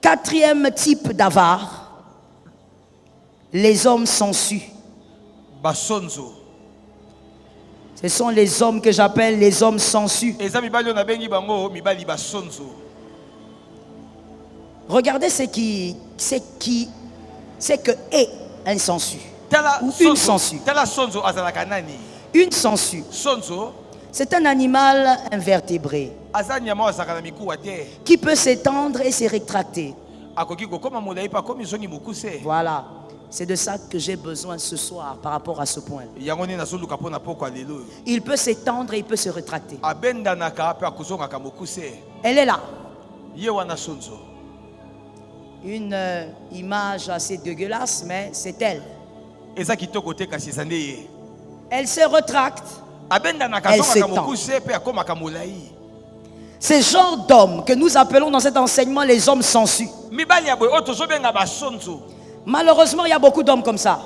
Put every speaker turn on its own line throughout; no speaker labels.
Quatrième type d'avare, les hommes sensus.
Basonzo.
Ce sont les hommes que j'appelle les hommes sensus. Regardez ce que est un sensu. Ou une sensu. Une sensu. C'est un animal invertébré qui peut s'étendre et se rétracter. Voilà. C'est de ça que j'ai besoin ce soir par rapport à ce point. Il peut s'étendre et il peut se rétracter. Elle est là. Une image assez dégueulasse, mais c'est elle. Elle se rétracte. Elle s'étend. C'est ce genre d'hommes que nous appelons dans cet enseignement les hommes sensus. Malheureusement, il y a beaucoup d'hommes comme ça.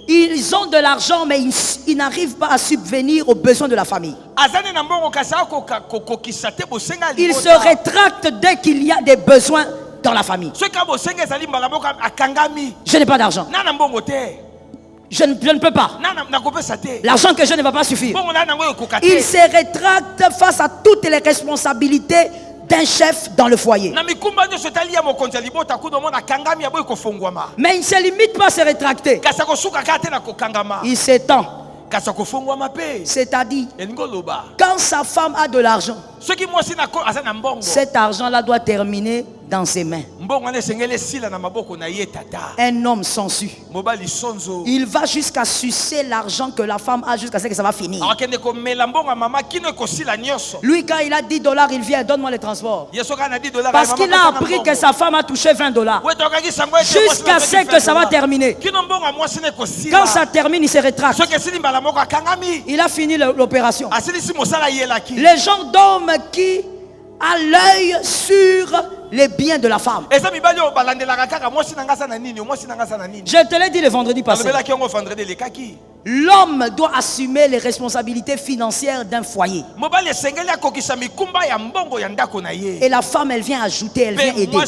Ils ont de l'argent, mais ils n'arrivent pas à subvenir aux besoins de la famille. Ils se rétractent dès qu'il y a des besoins dans la famille. Je n'ai pas d'argent. Je ne peux pas. L'argent que je ne va pas suffire. Ils se rétractent face à toutes les responsabilités d'un chef dans le foyer. Mais il ne se limite pas à se rétracter. Il s'étend. C'est-à-dire, quand sa femme a de l'argent, cet argent-là doit terminer dans ses mains. Un homme sensu, il va jusqu'à sucer l'argent que la femme a jusqu'à ce que ça va finir. Lui, quand il a $10, il vient, donne-moi le transport. Parce qu'il a appris que sa femme a touché $20. Jusqu'à ce que ça va terminer. Quand ça termine, il se rétracte. Il a fini l'opération. Les gens d'hommes qui a l'œil sur les biens de la femme. Je te l'ai dit le vendredi passé. L'homme doit assumer les responsabilités financières d'un foyer. Et la femme, elle vient ajouter, elle vient aider.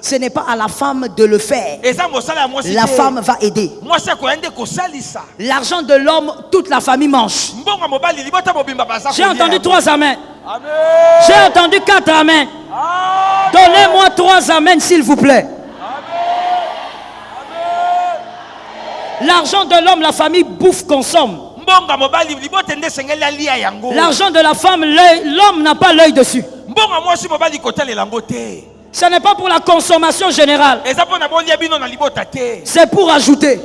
Ce n'est pas à la femme de le faire. La femme va aider. L'argent de l'homme, toute la famille mange. J'ai entendu 3 amens. J'ai entendu 4 amens. Donnez-moi 3 amens, s'il vous plaît. L'argent de l'homme, la famille bouffe, consomme. L'argent de la femme, l'homme n'a pas l'œil dessus. Ce n'est pas pour la consommation générale. C'est pour ajouter.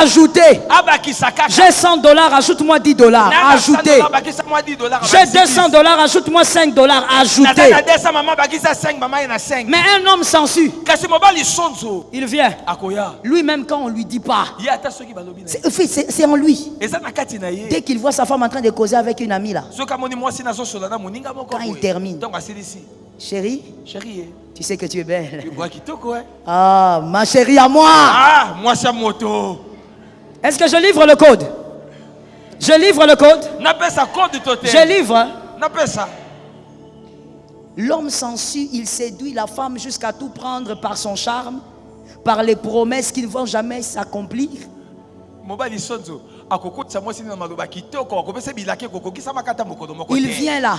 Ajouter. J'ai $100, ajoute-moi $10. Ajouter. J'ai $200, ajoute-moi $5. Ajouter. Mais un homme sensu, il vient. Lui-même, quand on ne lui dit pas, c'est en lui. Dès qu'il voit sa femme en train de causer avec une amie là, quand il termine, chérie, tu sais que tu es belle. Ah, ma chérie à moi. Est-ce que je livre le code? Je livre le code. Je livre. L'homme sensu, il séduit la femme jusqu'à tout prendre par son charme, par les promesses qui ne vont jamais s'accomplir. Il vient là.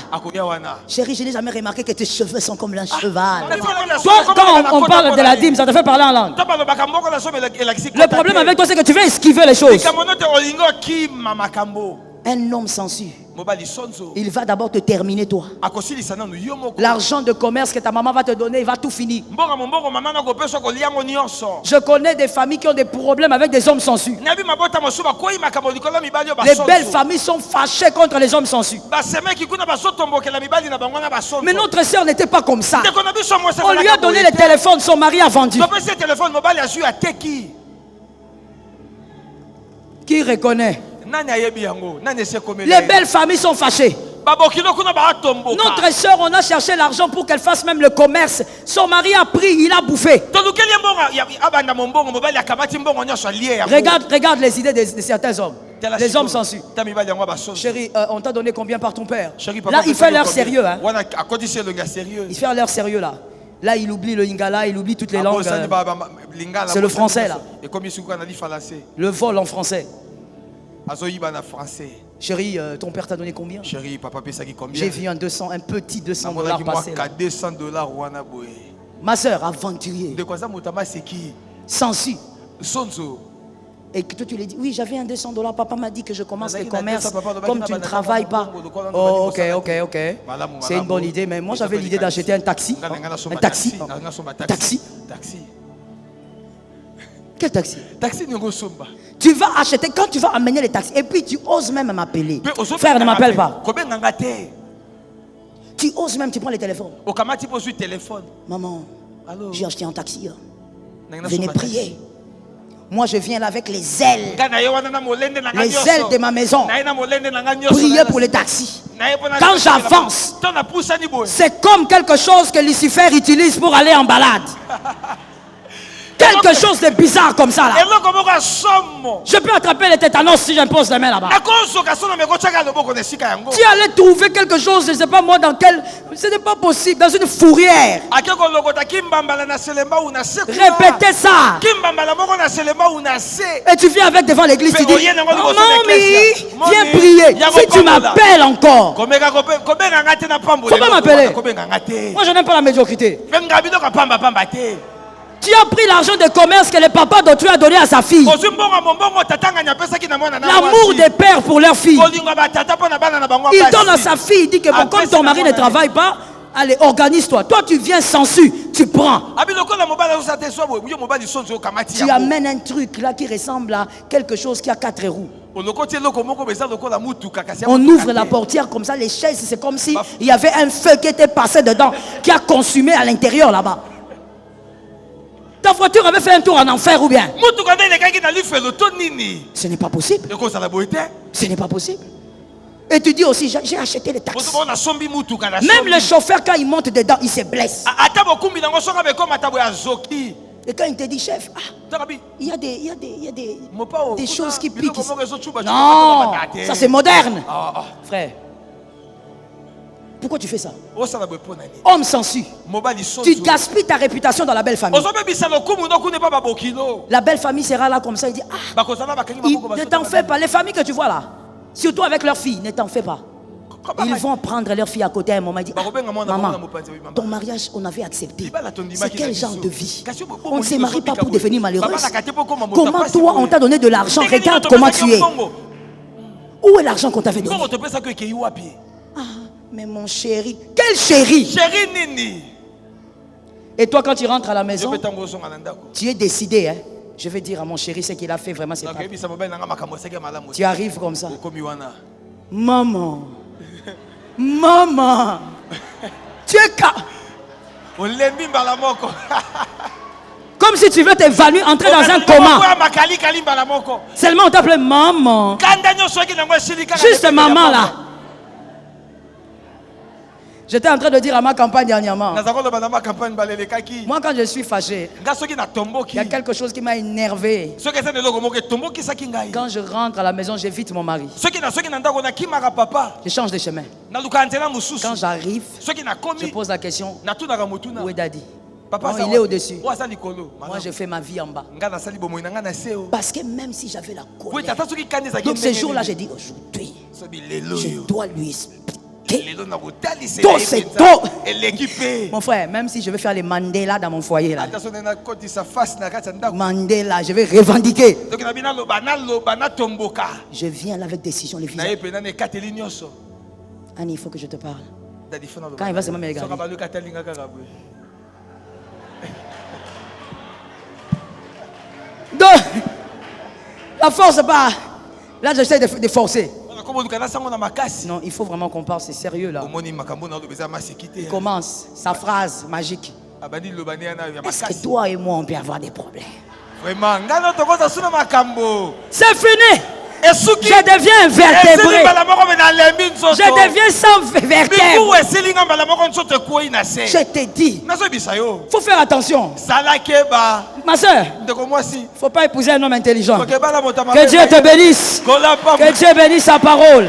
Chérie, je n'ai jamais remarqué que tes cheveux sont comme un cheval. Toi, quand on parle de la dîme, ça te fait parler en langue. Le problème avec toi, c'est que tu veux esquiver les choses. Un homme sensu, il va d'abord te terminer toi. L'argent de commerce que ta maman va te donner, il va tout finir. Je connais des familles qui ont des problèmes avec des hommes sensus. Les belles familles sont fâchées contre les hommes sensus. Mais notre soeur n'était pas comme ça. On lui a donné le téléphone, son mari a vendu. Qui reconnaît? Les belles familles sont fâchées. Notre soeur, on a cherché l'argent pour qu'elle fasse même le commerce. Son mari a pris, il a bouffé. Regarde les idées de certains hommes. Les hommes s'ensuivent. Chérie, on t'a donné combien par ton père? Là, il fait l'air sérieux. Hein? Il fait l'air sérieux là. Là, il oublie le lingala, il oublie toutes les langues. C'est le français là. Le vol en français. Chérie, ton père t'a donné combien? J'ai vu un petit $200 passer. Ma soeur, aventurier. Sensu. Et que toi tu lui dis, oui, j'avais un $200. Papa m'a dit que je commence le commerce. Comme tu ne travailles pas. Oh, ok. C'est une bonne idée. Mais moi, j'avais l'idée d'acheter un taxi. Un taxi. Quel taxi? Tu vas acheter, quand tu vas amener les taxis, et puis tu oses même m'appeler. Frère, ne m'appelle pas. Tu oses même, tu prends le téléphone. Maman, j'ai acheté un taxi. Venez prier. Moi, je viens là avec les ailes. Les ailes de ma maison. Prier pour les taxis. Quand j'avance, c'est comme quelque chose que Lucifer utilise pour aller en balade. Quelque chose de bizarre comme ça là. Je peux attraper les tétanos si j'impose les mains là-bas. Tu allais trouver quelque chose, je ne sais pas moi dans quel... Ce n'est pas possible, dans une fourrière. Répétez ça. Et tu viens avec devant l'église, tu dis, mamie, viens prier. Si tu m'appelles encore, faut pas m'appeler. Moi je n'aime pas la médiocrité. Tu as pris l'argent de commerce que le papa d'autrui a donné à sa fille. L'amour des pères pour leur fille. Il donne à sa fille, il dit que bon, comme ton mari ne travaille pas, allez, organise-toi. Toi, tu viens sensu, tu prends. Tu amènes un truc là qui ressemble à quelque chose qui a 4 roues. On ouvre la portière comme ça, les chaises, c'est comme si il y avait un feu qui était passé dedans, qui a consumé à l'intérieur là-bas. Ta voiture avait fait un tour en enfer ou bien? Ce n'est pas possible. Ce n'est pas possible. Et tu dis aussi, j'ai acheté les taxis. Même le chauffeur, quand il monte dedans, il se blesse. Et quand il te dit, chef, il y a des choses qui piquent ici. Non, ça c'est moderne. Frère, pourquoi tu fais ça? Homme sensu. Tu gaspilles ta réputation dans la belle famille. La belle famille sera là comme ça. Il dit, ne t'en fais pas. Les familles que tu vois là, surtout avec leurs filles, ne t'en fais pas. Ils vont prendre leur fille à côté à un moment. Ils disent, maman, ton mariage, on avait accepté. C'est quel genre de vie? On ne se marie pas pour devenir malheureuse. Comment toi, on t'a donné de l'argent? Regarde comment tu es. Où est l'argent qu'on t'avait donné? Mais mon chéri, quel chéri?
Chéri Nini.
Et toi, quand tu rentres à la maison, tu es décidé, hein? Je vais dire à mon chéri ce qu'il a fait vraiment, c'est pas. Tu arrives comme ça. Maman. Maman. Tu es comme si tu veux t'évanouir, entrer dans un coma. Seulement on t'appelle maman. Juste maman là. J'étais en train de dire à ma campagne dernièrement. Moi, quand je suis fâché, il y a quelque chose qui m'a énervé. Quand je rentre à la maison, j'évite mon mari. Je change de chemin. Quand j'arrive, je pose la question, où est Daddy? Non, il est au-dessus. Moi, je fais ma vie en bas. Parce que même si j'avais la colère, donc ce jour-là, j'ai dit, aujourd'hui, je dois lui expliquer. Mon frère, même si je vais faire les Mandela dans mon foyer là, Mandela, je vais revendiquer. Je viens là avec décision, les visage. Annie, il faut que je te parle. Quand il va seulement me regarder. Donc, la force pas. Là, j'essaie de forcer. Non, il faut vraiment qu'on parle, c'est sérieux là. Il commence sa phrase magique. Est-ce que toi et moi on peut avoir des problèmes? C'est fini. Je deviens invertébré. Je deviens sans vertèbre. Je te dis, il faut faire attention. Ma soeur, il ne faut pas épouser un homme intelligent. Que Dieu te bénisse. Que Dieu bénisse sa parole.